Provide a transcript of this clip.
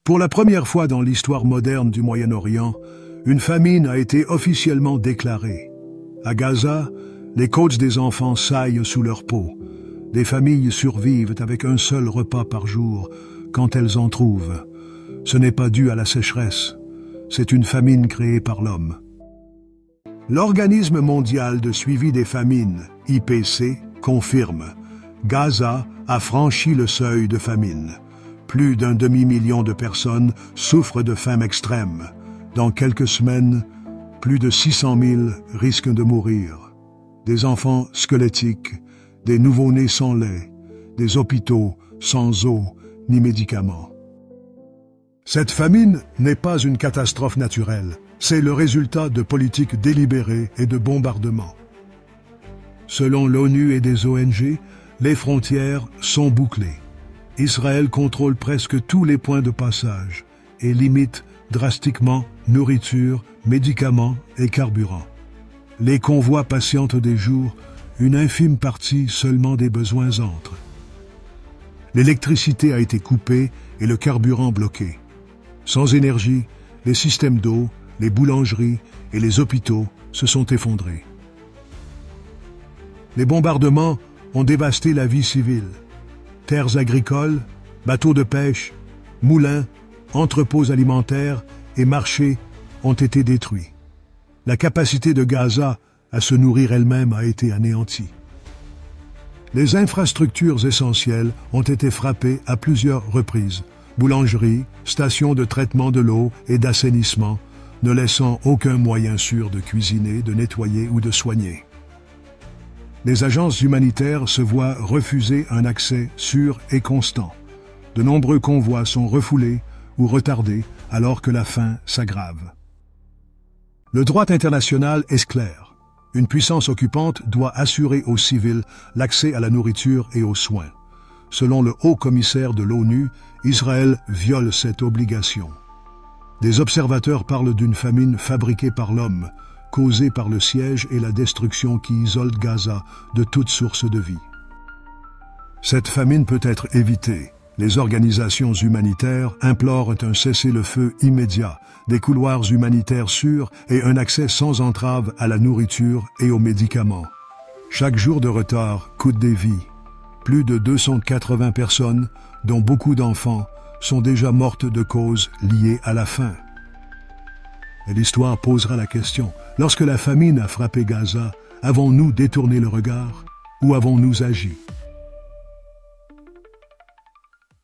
Pour la première fois dans l'histoire moderne du Moyen-Orient, une famine a été officiellement déclarée. À Gaza, les côtes des enfants saillent sous leur peau. Des familles survivent avec un seul repas par jour, quand elles en trouvent. Ce n'est pas dû à la sécheresse, c'est une famine créée par l'homme. L'Organisme mondial de suivi des famines, IPC, confirme. Gaza a franchi le seuil de famine. Plus d'un demi-million de personnes souffrent de faim extrême. Dans quelques semaines, plus de 600 000 risquent de mourir. Des enfants squelettiques, des nouveau-nés sans lait, des hôpitaux sans eau ni médicaments. Cette famine n'est pas une catastrophe naturelle, c'est le résultat de politiques délibérées et de bombardements. Selon l'ONU et des ONG, les frontières sont bouclées. Israël contrôle presque tous les points de passage et limite drastiquement nourriture, médicaments et carburant. Les convois patientent des jours, une infime partie seulement des besoins entrent. L'électricité a été coupée et le carburant bloqué. Sans énergie, les systèmes d'eau, les boulangeries et les hôpitaux se sont effondrés. Les bombardements ont dévasté la vie civile. Terres agricoles, bateaux de pêche, moulins, entrepôts alimentaires et marchés ont été détruits. La capacité de Gaza à se nourrir elle-même a été anéantie. Les infrastructures essentielles ont été frappées à plusieurs reprises. Boulangeries, stations de traitement de l'eau et d'assainissement, ne laissant aucun moyen sûr de cuisiner, de nettoyer ou de soigner. Les agences humanitaires se voient refuser un accès sûr et constant. De nombreux convois sont refoulés ou retardés alors que la faim s'aggrave. Le droit international est clair. Une puissance occupante doit assurer aux civils l'accès à la nourriture et aux soins. Selon le haut-commissaire de l'ONU, Israël viole cette obligation. Des observateurs parlent d'une famine fabriquée par l'homme, causée par le siège et la destruction qui isolent Gaza de toute source de vie. Cette famine peut être évitée. Les organisations humanitaires implorent un cessez-le-feu immédiat, des couloirs humanitaires sûrs et un accès sans entrave à la nourriture et aux médicaments. Chaque jour de retard coûte des vies. Plus de 280 personnes, dont beaucoup d'enfants, sont déjà mortes de causes liées à la faim. Et l'histoire posera la question, lorsque la famine a frappé Gaza, avons-nous détourné le regard ou avons-nous agi ?